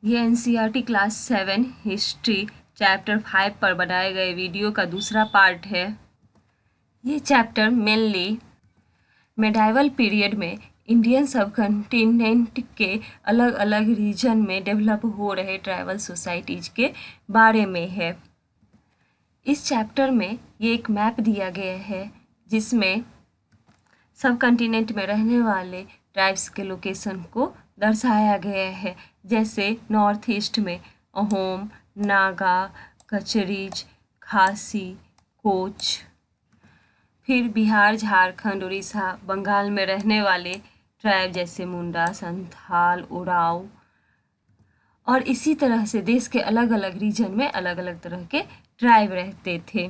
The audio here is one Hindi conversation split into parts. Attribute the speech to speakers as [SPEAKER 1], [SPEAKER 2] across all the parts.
[SPEAKER 1] ये एनसीईआरटी क्लास 7 हिस्ट्री चैप्टर 5 पर बनाए गए वीडियो का दूसरा पार्ट है। ये चैप्टर मेनली मेडाइवल पीरियड में इंडियन सबकॉन्टिनेंट के अलग अलग रीजन में डेवलप हो रहे ट्राइबल सोसाइटीज के बारे में है। इस चैप्टर में ये एक मैप दिया गया है जिसमें सब कॉन्टिनेंट में रहने वाले ट्राइब्स के लोकेशन को दर्शाया गया है, जैसे नॉर्थ ईस्ट में अहोम, नागा, कचरीज, खासी, कोच। फिर बिहार, झारखंड, उड़ीसा, बंगाल में रहने वाले ट्राइब जैसे मुंडा, संथाल, उराव। और इसी तरह से देश के अलग अलग रीजन में अलग अलग तरह के ट्राइब रहते थे।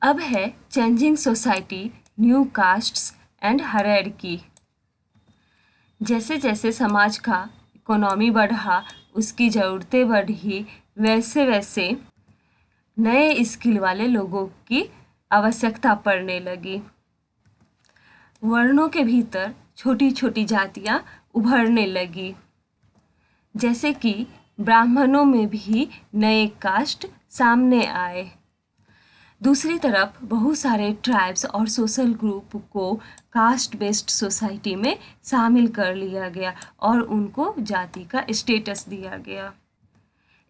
[SPEAKER 1] अब है changing society, new castes and hierarchy. जैसे जैसे समाज का इकोनॉमी बढ़ा, उसकी ज़रूरतें बढ़ी, वैसे वैसे नए स्किल वाले लोगों की आवश्यकता पड़ने लगी। वर्णों के भीतर छोटी छोटी जातियां उभरने लगी, जैसे कि ब्राह्मणों में भी नए कास्ट सामने आए। दूसरी तरफ बहुत सारे ट्राइब्स और सोशल ग्रुप को कास्ट बेस्ड सोसाइटी में शामिल कर लिया गया और उनको जाति का स्टेटस दिया गया।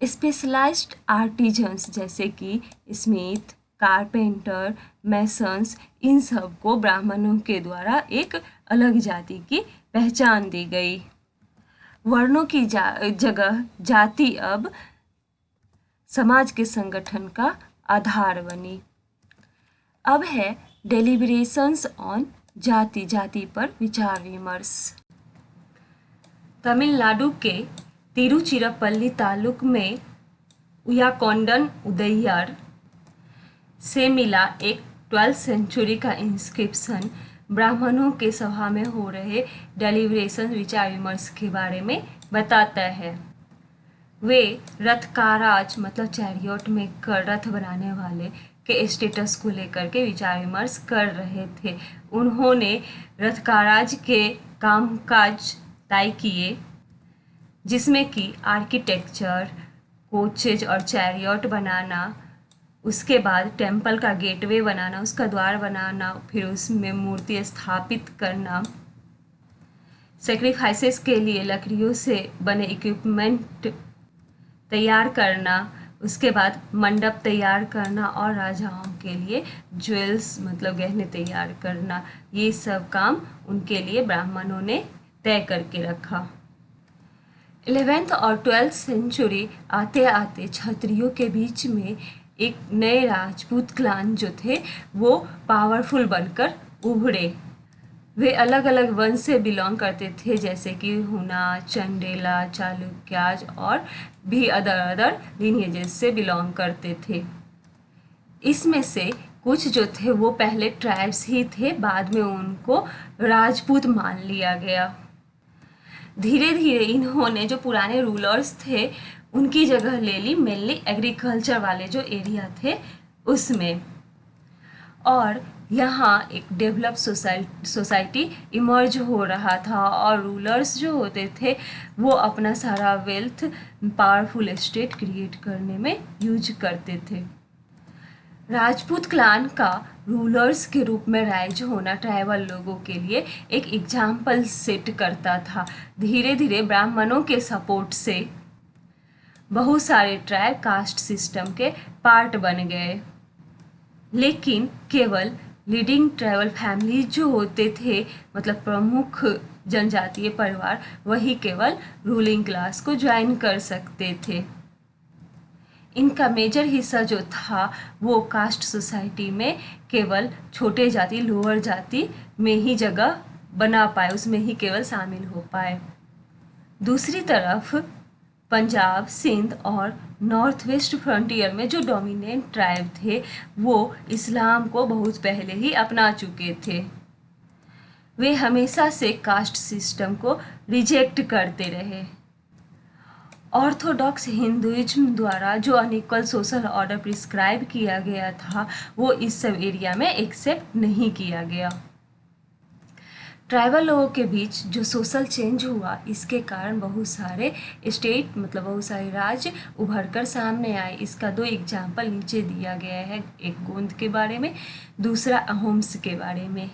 [SPEAKER 1] स्पेशलाइज्ड आर्टिजन्स जैसे कि स्मिथ, कारपेंटर, मैसन्स, इन सब को ब्राह्मणों के द्वारा एक अलग जाति की पहचान दी गई। वर्णों की जगह जाति अब समाज के संगठन का आधार बनी। अब है डेलिब्रेशंस ऑन जाति, जाति पर विचार विमर्श। तमिलनाडु के तिरुचिरापल्ली तालुक में उयाकोंडन उदय्यर से मिला एक 12th सेंचुरी का इंस्क्रिप्शन ब्राह्मणों के सभा में हो रहे डेलिब्रेशन विचार विमर्श के बारे में बताता है। वे रथकाराज मतलब चैरियट में कर रथ बनाने वाले के स्टेटस को लेकर के विचार विमर्श कर रहे थे। उन्होंने रथकाराज के कामकाज तय किए, जिसमें कि आर्किटेक्चर, कोचेज और चैरियट बनाना, उसके बाद टेम्पल का गेटवे बनाना, उसका द्वार बनाना, फिर उसमें मूर्ति स्थापित करना, सेक्रीफाइसेस के लिए लकड़ियों से बने इक्विपमेंट तैयार करना, उसके बाद मंडप तैयार करना और राजाओं के लिए ज्वेल्स मतलब गहने तैयार करना। ये सब काम उनके लिए ब्राह्मणों ने तय करके रखा। 11th और 12th सेंचुरी आते आते क्षत्रियों के बीच में एक नए राजपूत क्लान जो थे वो पावरफुल बनकर उभरे। वे अलग अलग वंश से बिलोंग करते थे, जैसे कि हुना, चंडेला, चालुक्याज और भी अदर लिनिएजेस से बिलोंग करते थे। इसमें से कुछ जो थे वो पहले ट्राइब्स ही थे, बाद में उनको राजपूत मान लिया गया। धीरे धीरे इन्होंने जो पुराने रूलर्स थे उनकी जगह ले ली, मेनली एग्रीकल्चर वाले जो एरिया थे उसमें। और यहाँ एक डेवलप सोसाइटी इमर्ज हो रहा था और रूलर्स जो होते थे वो अपना सारा वेल्थ पावरफुल स्टेट क्रिएट करने में यूज करते थे। राजपूत क्लान का रूलर्स के रूप में राइज होना ट्राइबल लोगों के लिए एक एग्जाम्पल सेट करता था। धीरे धीरे ब्राह्मणों के सपोर्ट से बहुत सारे ट्राइब कास्ट सिस्टम के पार्ट बन गए, लेकिन केवल लीडिंग ट्राइबल फैमिली जो होते थे मतलब प्रमुख जनजातीय परिवार, वही केवल रूलिंग क्लास को ज्वाइन कर सकते थे। इनका मेजर हिस्सा जो था वो कास्ट सोसाइटी में केवल छोटे जाति, लोअर जाति में ही जगह बना पाए, उसमें ही केवल शामिल हो पाए। दूसरी तरफ पंजाब, सिंध और नॉर्थ वेस्ट फ्रंटियर में जो डोमिनेंट ट्राइब थे वो इस्लाम को बहुत पहले ही अपना चुके थे। वे हमेशा से कास्ट सिस्टम को रिजेक्ट करते रहे। ऑर्थोडॉक्स हिंदुइज्म द्वारा जो अनइक्वल सोशल ऑर्डर प्रिस्क्राइब किया गया था वो इस सब एरिया में एक्सेप्ट नहीं किया गया। ट्राइबल लोगों के बीच जो सोशल चेंज हुआ, इसके कारण बहुत सारे स्टेट मतलब बहुत सारे राज्य उभर कर सामने आए। इसका 2 एग्जाम्पल नीचे दिया गया है, एक गोंड के बारे में, दूसरा अहोम्स के बारे में।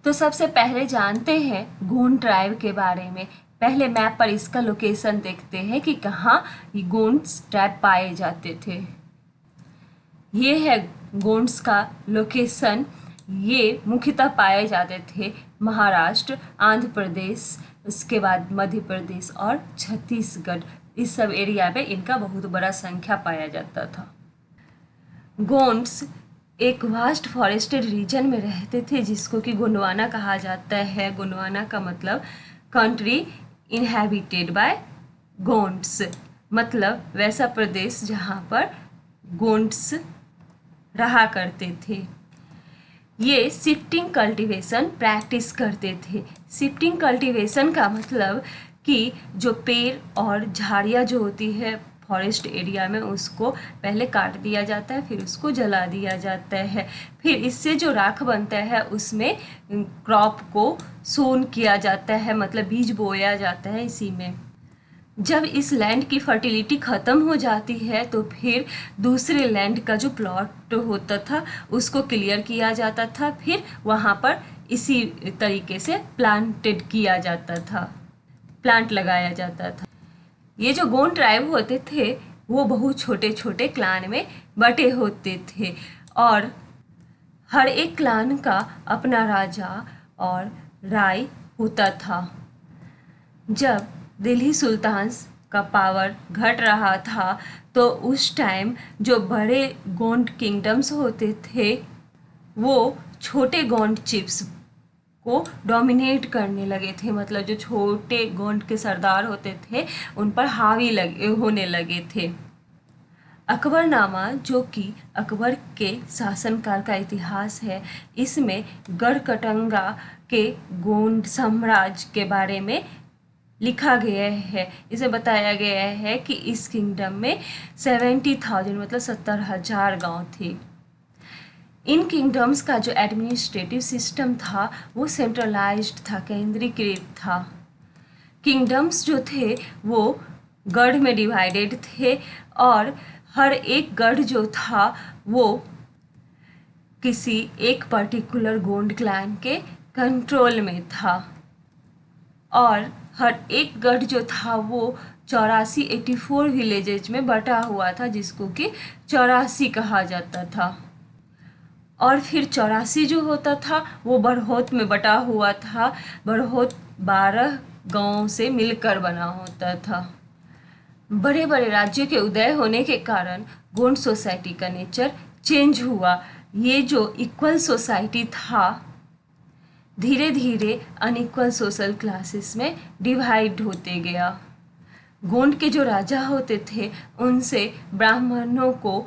[SPEAKER 1] तो सबसे पहले जानते हैं गोंड ट्राइब के बारे में। पहले मैप पर इसका लोकेशन देखते हैं कि कहाँ ये गोंड्स ट्राइब पाए जाते थे। ये है गोंड्स का लोकेशन। ये मुख्यतः पाए जाते थे महाराष्ट्र, आंध्र प्रदेश, उसके बाद मध्य प्रदेश और छत्तीसगढ़। इस सब एरिया में इनका बहुत बड़ा संख्या पाया जाता था। गोंड्स एक वास्ट फॉरेस्टेड रीजन में रहते थे जिसको कि गोंडवाना कहा जाता है। गोंडवाना का मतलब कंट्री इनहैबिटेड बाय गोंड्स, मतलब वैसा प्रदेश जहाँ पर गोंड्स रहा करते थे। ये शिफ्टिंग कल्टीवेशन प्रैक्टिस करते थे। शिफ्टिंग कल्टीवेशन का मतलब कि जो पेड़ और झाड़ियाँ जो होती है फॉरेस्ट एरिया में, उसको पहले काट दिया जाता है, फिर उसको जला दिया जाता है, फिर इससे जो राख बनता है उसमें क्रॉप को सोन किया जाता है, मतलब बीज बोया जाता है इसी में। जब इस लैंड की फर्टिलिटी ख़त्म हो जाती है तो फिर दूसरे लैंड का जो प्लॉट होता था उसको क्लियर किया जाता था, फिर वहाँ पर इसी तरीके से प्लांटेड किया जाता था, प्लांट लगाया जाता था। ये जो गोंड ट्राइब होते थे वो बहुत छोटे छोटे क्लान में बटे होते थे और हर एक क्लान का अपना राजा और राय होता था। जब दिल्ली सुल्तान का पावर घट रहा था तो उस टाइम जो बड़े गोंड किंगडम्स होते थे वो छोटे गोंड चिफ्स को डोमिनेट करने लगे थे, मतलब जो छोटे गोंड के सरदार होते थे उन पर हावी होने लगे थे। अकबरनामा, जो कि अकबर के शासनकाल का इतिहास है, इसमें गढ़कटंगा के गोंड साम्राज्य के बारे में लिखा गया है। इसे बताया गया है कि इस किंगडम में 70,000 मतलब 70,000 गांव थे। इन किंगडम्स का जो एडमिनिस्ट्रेटिव सिस्टम था वो सेंट्रलाइज्ड था, केंद्रीकृत था। किंगडम्स जो थे वो गढ़ में डिवाइडेड थे और हर एक गढ़ जो था वो किसी एक पर्टिकुलर गोंड क्लैन के कंट्रोल में था और हर एक गढ़ जो था वो 84 विलेजेज में बटा हुआ था जिसको कि 84 कहा जाता था। और फिर 84 जो होता था वो बरहोत में बटा हुआ था। बरहोत 12 गांवों से मिलकर बना होता था। बड़े बड़े राज्यों के उदय होने के कारण गोंड सोसाइटी का नेचर चेंज हुआ। ये जो इक्वल सोसाइटी था धीरे धीरे अनइक्वल सोशल क्लासेस में डिवाइड होते गया। गोंड के जो राजा होते थे उनसे ब्राह्मणों को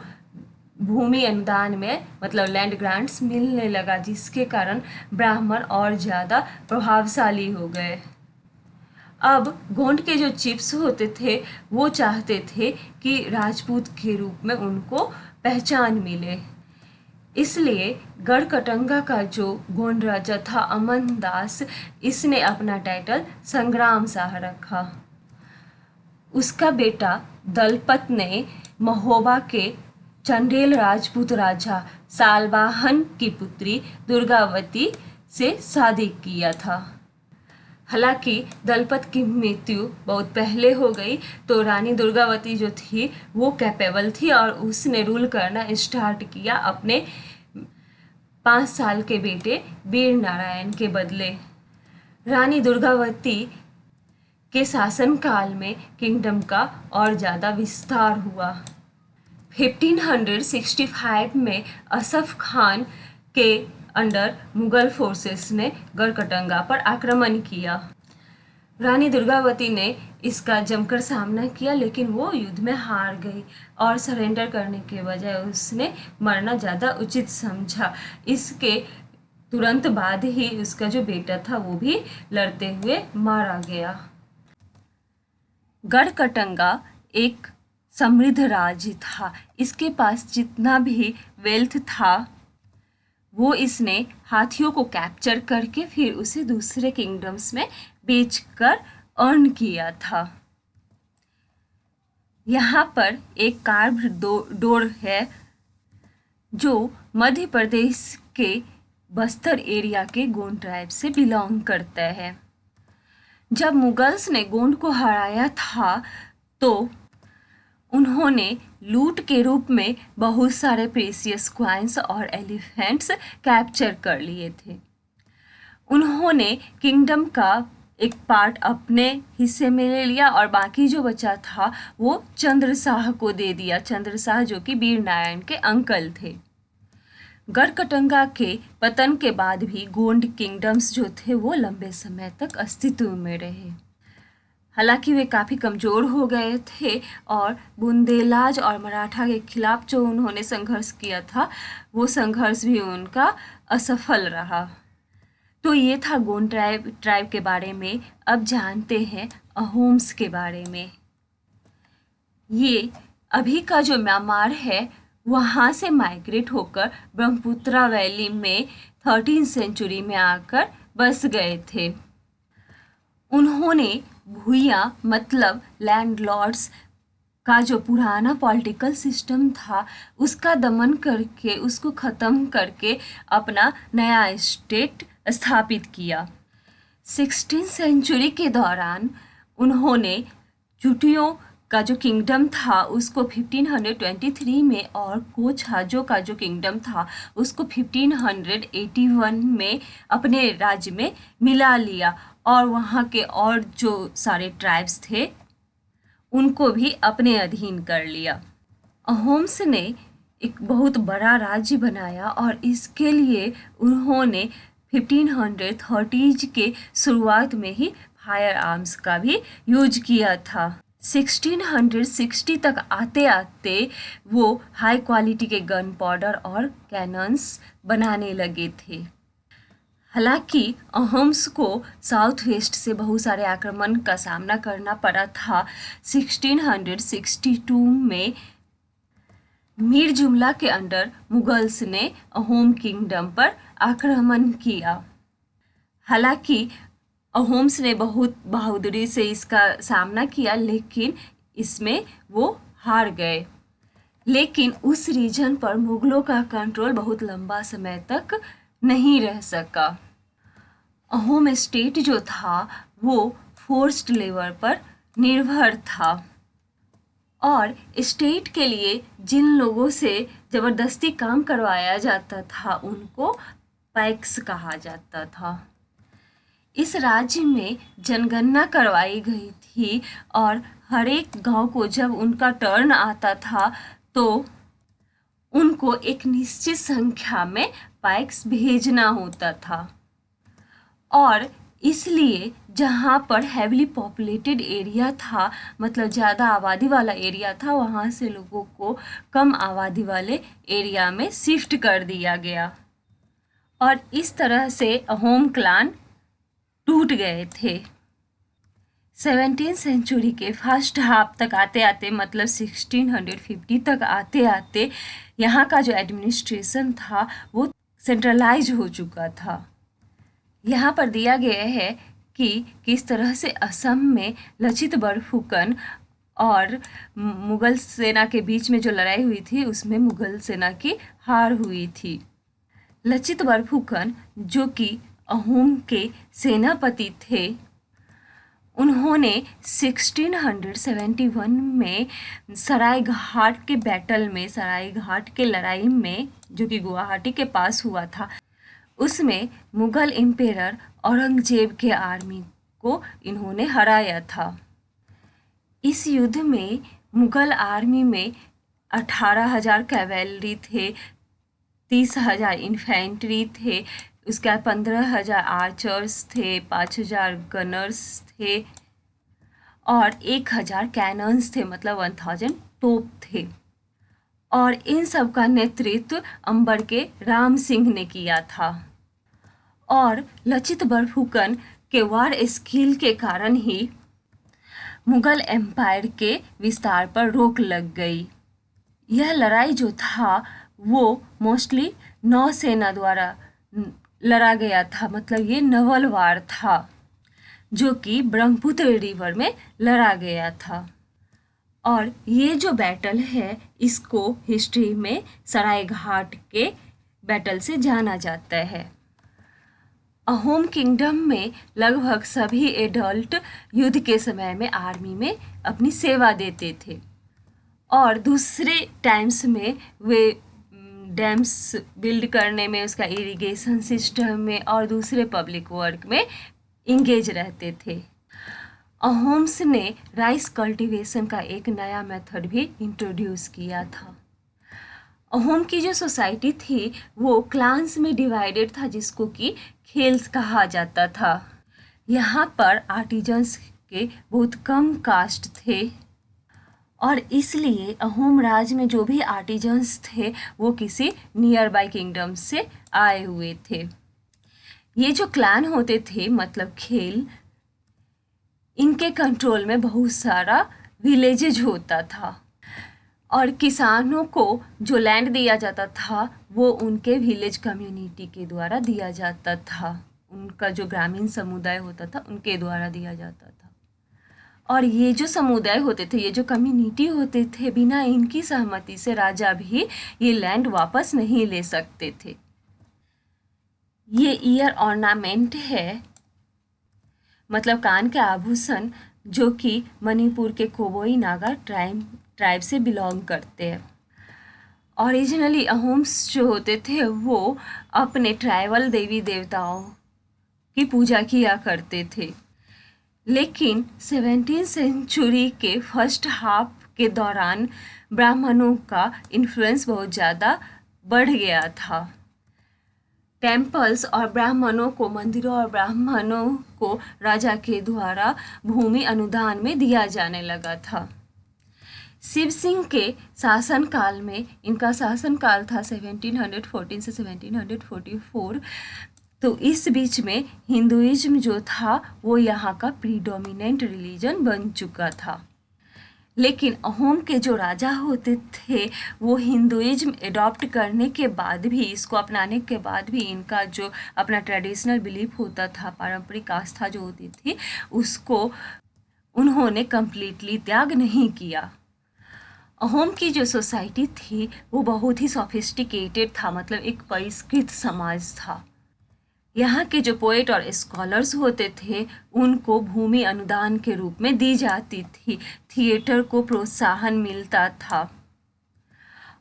[SPEAKER 1] भूमि अनुदान में मतलब लैंड ग्रांट्स मिलने लगा, जिसके कारण ब्राह्मण और ज़्यादा प्रभावशाली हो गए। अब गोंड के जो चिफ्स होते थे वो चाहते थे कि राजपूत के रूप में उनको पहचान मिले, इसलिए गढ़कटंगा का जो गोंड राजा था अमन दास, इसने अपना टाइटल संग्राम शाह रखा। उसका बेटा दलपत ने महोबा के चंदेल राजपूत राजा सालबाहन की पुत्री दुर्गावती से शादी किया था। हालांकि दलपत की मृत्यु बहुत पहले हो गई तो रानी दुर्गावती जो थी वो कैपेबल थी और उसने रूल करना स्टार्ट किया अपने 5 साल के बेटे वीर नारायण के बदले। रानी दुर्गावती के शासनकाल में किंगडम का और ज़्यादा विस्तार हुआ। 1565 में असफ खान के अंडर मुगल फोर्सेस ने गढ़कटंगा पर आक्रमण किया। रानी दुर्गावती ने इसका जमकर सामना किया लेकिन वो युद्ध में हार गई और सरेंडर करने के बजाय उसने मरना ज़्यादा उचित समझा। इसके तुरंत बाद ही उसका जो बेटा था वो भी लड़ते हुए मारा गया। गढ़कटंगा एक समृद्ध राज्य था। इसके पास जितना भी वेल्थ था वो इसने हाथियों को कैप्चर करके फिर उसे दूसरे किंगडम्स में बेचकर अर्न किया था। यहाँ पर एक कार्व्ड डोर है जो मध्य प्रदेश के बस्तर एरिया के गोंड ट्राइब से बिलोंग करता है। जब मुगल्स ने गोंड को हराया था तो उन्होंने लूट के रूप में बहुत सारे प्रेशियस क्वाइंस और एलिफेंट्स कैप्चर कर लिए थे। उन्होंने किंगडम का एक पार्ट अपने हिस्से में ले लिया और बाकी जो बचा था वो चंद्रशाह को दे दिया। चंद्रशाह जो कि वीर नारायण के अंकल थे। गढ़कटंगा के पतन के बाद भी गोंड किंगडम्स जो थे वो लंबे समय तक अस्तित्व में रहे। हालांकि वे काफ़ी कमज़ोर हो गए थे और बुंदेलाज और मराठा के खिलाफ जो उन्होंने संघर्ष किया था वो संघर्ष भी उनका असफल रहा। तो ये था गोंड ट्राइब के बारे में। अब जानते हैं अहोम्स के बारे में। ये अभी का जो म्यांमार है वहाँ से माइग्रेट होकर ब्रह्मपुत्रा वैली में 13वीं सेंचुरी में आकर बस गए थे। उन्होंने भूया मतलब लैंडलॉर्ड्स का जो पुराना पॉलिटिकल सिस्टम था उसका दमन करके उसको ख़त्म करके अपना नया स्टेट स्थापित किया। 16वीं सेंचुरी के दौरान उन्होंने चुटियों का जो किंगडम था उसको 1523 में और कोचहाजो का जो किंगडम था उसको 1581 में अपने राज्य में मिला लिया और वहाँ के और जो सारे ट्राइब्स थे उनको भी अपने अधीन कर लिया। अहोम्स ने एक बहुत बड़ा राज्य बनाया और इसके लिए उन्होंने 1530s के शुरुआत में ही फायर आर्म्स का भी यूज किया था। 1660 तक आते आते वो हाई क्वालिटी के गन पाउडर और कैनन्स बनाने लगे थे। हालांकि अहोम्स को साउथ वेस्ट से बहुत सारे आक्रमण का सामना करना पड़ा था। 1662 में मीर जुमला के अंडर मुगल्स ने अहोम किंगडम पर आक्रमण किया। हालांकि अहोम्स ने बहुत बहादुरी से इसका सामना किया लेकिन इसमें वो हार गए। लेकिन उस रीजन पर मुगलों का कंट्रोल बहुत लंबा समय तक नहीं रह सका। अहोम स्टेट जो था वो फोर्स्ड लेबर पर निर्भर था और स्टेट के लिए जिन लोगों से ज़बरदस्ती काम करवाया जाता था उनको पैक्स कहा जाता था। इस राज्य में जनगणना करवाई गई थी और हर एक गांव को जब उनका टर्न आता था तो उनको एक निश्चित संख्या में पैक्स भेजना होता था और इसलिए जहाँ पर हैवीली पॉपुलेटेड एरिया था मतलब ज़्यादा आबादी वाला एरिया था वहाँ से लोगों को कम आबादी वाले एरिया में शिफ्ट कर दिया गया और इस तरह से अहोम क्लान टूट गए थे। 17वीं सेंचुरी के फर्स्ट हाफ तक आते आते मतलब 1650 तक आते आते यहाँ का जो एडमिनिस्ट्रेशन था वो सेंट्रलाइज हो चुका था। यहाँ पर दिया गया है कि किस तरह से असम में लचित बरफुकन और मुगल सेना के बीच में जो लड़ाई हुई थी उसमें मुगल सेना की हार हुई थी। लचित बरफुकन जो कि अहोम के सेनापति थे उन्होंने 1671 में सरायघाट के बैटल में सरायघाट के लड़ाई में जो कि गुवाहाटी के पास हुआ था उसमें मुगल एम्पेरर औरंगजेब के आर्मी को इन्होंने हराया था। इस युद्ध में मुगल आर्मी में 18,000 कैवेलरी थे, 30,000 इन्फेंट्री थे, उसके बाद 15,000 आर्चर्स थे, 5,000 गनर्स थे और 1,000 कैनन्स थे मतलब 1,000 तोप थे और इन सब का नेतृत्व अंबर के राम सिंह ने किया था। और लचित बरफुकन के वार स्किल के कारण ही मुगल एम्पायर के विस्तार पर रोक लग गई। यह लड़ाई जो था वो मोस्टली नौसेना द्वारा लड़ा गया था, मतलब ये नवल वार था जो कि ब्रह्मपुत्र रिवर में लड़ा गया था। और ये जो बैटल है इसको हिस्ट्री में सरायघाट के बैटल से जाना जाता है। अहोम किंगडम में लगभग सभी एडल्ट युद्ध के समय में आर्मी में अपनी सेवा देते थे और दूसरे टाइम्स में वे डैम्स बिल्ड करने में, उसका इरिगेशन सिस्टम में और दूसरे पब्लिक वर्क में इंगेज रहते थे। अहोम्स ने राइस कल्टीवेशन का एक नया मेथड भी इंट्रोड्यूस किया था। अहोम की जो सोसाइटी थी वो क्लान्स में डिवाइडेड था, जिसको कि खेल्स कहा जाता था। यहाँ पर आर्टिजन्स के बहुत कम कास्ट थे और इसलिए अहोम राज में जो भी आर्टिजन्स थे वो किसी नियर बाय किंगडम से आए हुए थे। ये जो क्लान होते थे, मतलब खेल, इनके कंट्रोल में बहुत सारा विलेजेज होता था और किसानों को जो लैंड दिया जाता था वो उनके विलेज कम्युनिटी के द्वारा दिया जाता था। उनका जो ग्रामीण समुदाय होता था उनके द्वारा दिया जाता था। और ये जो समुदाय होते थे, ये जो कम्युनिटी होते थे, बिना इनकी सहमति से राजा भी ये लैंड वापस नहीं ले सकते थे। ये ईयर ऑर्नामेंट है, मतलब कान के आभूषण, जो कि मणिपुर के कोबोई नागा ट्राइब से बिलोंग करते हैं। ओरिजिनली अहोम्स जो होते थे वो अपने ट्राइबल देवी देवताओं की पूजा किया करते थे, लेकिन 17वीं सेंचुरी के फर्स्ट हाफ के दौरान ब्राह्मणों का इन्फ्लुएंस बहुत ज़्यादा बढ़ गया था। टेम्पल्स और ब्राह्मणों को, मंदिरों और ब्राह्मणों को राजा के द्वारा भूमि अनुदान में दिया जाने लगा था। शिव सिंह के शासनकाल में, इनका शासनकाल था 1714 से 1744, तो इस बीच में हिंदुइज्म जो था वो यहाँ का प्रीडोमिनेंट रिलीजन बन चुका था। लेकिन अहोम के जो राजा होते थे वो हिंदुइज्म एडॉप्ट करने के बाद भी, इसको अपनाने के बाद भी, इनका जो अपना ट्रेडिशनल बिलीफ होता था, पारंपरिक आस्था जो होती थी, उसको उन्होंने कम्प्लीटली त्याग नहीं किया। अहोम की जो सोसाइटी थी वो बहुत ही सोफिस्टिकेटेड था, मतलब एक परिष्कृत समाज था। यहाँ के जो पोएट और स्कॉलर्स होते थे उनको भूमि अनुदान के रूप में दी जाती थी, थिएटर को प्रोत्साहन मिलता था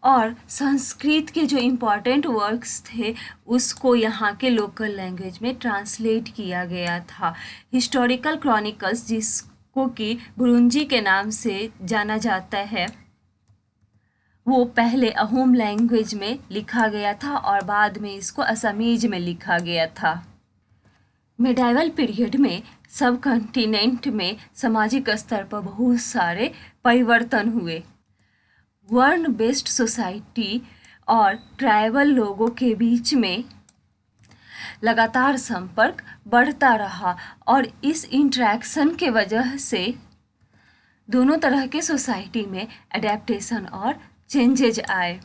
[SPEAKER 1] और संस्कृत के जो इम्पॉर्टेंट वर्क्स थे उसको यहाँ के लोकल लैंग्वेज में ट्रांसलेट किया गया था। हिस्टोरिकल क्रॉनिकल्स, जिसको कि बुरुंजी के नाम से जाना जाता है, वो पहले अहोम लैंग्वेज में लिखा गया था और बाद में इसको असमीज में लिखा गया था। मेडाइवल पीरियड में सब कॉन्टिनेंट में सामाजिक स्तर पर बहुत सारे परिवर्तन हुए। वर्ण बेस्ड सोसाइटी और ट्राइबल लोगों के बीच में लगातार संपर्क बढ़ता रहा और इस इंटरेक्शन के वजह से दोनों तरह के सोसाइटी में एडेप्टेशन और चेंजेज आए।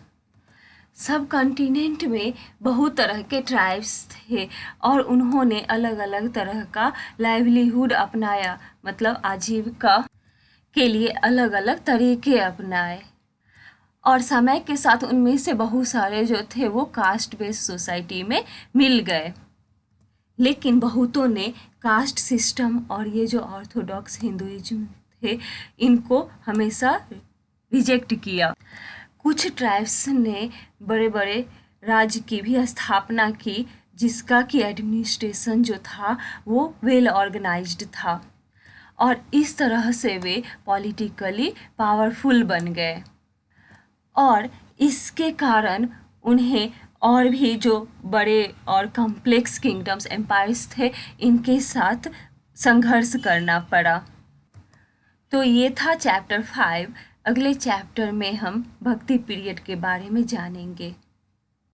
[SPEAKER 1] सब कॉन्टिनेंट में बहुत तरह के ट्राइब्स थे और उन्होंने अलग अलग तरह का लाइवलीहुड अपनाया, मतलब आजीविका के लिए अलग अलग तरीके अपनाए और समय के साथ उनमें से बहुत सारे जो थे वो कास्ट बेस्ड सोसाइटी में मिल गए। लेकिन बहुतों ने कास्ट सिस्टम और ये जो ऑर्थोडॉक्स हिंदुइज्म थे इनको हमेशा रिजेक्ट किया। कुछ ट्राइब्स ने बड़े बड़े राज्य की भी स्थापना की, जिसका कि एडमिनिस्ट्रेशन जो था वो वेल ऑर्गेनाइज्ड था और इस तरह से वे पॉलिटिकली पावरफुल बन गए और इसके कारण उन्हें और भी जो बड़े और कॉम्प्लेक्स किंगडम्स, एम्पायर्स थे, इनके साथ संघर्ष करना पड़ा। तो ये था चैप्टर 5। अगले चैप्टर में हम भक्ति पीरियड के बारे में जानेंगे।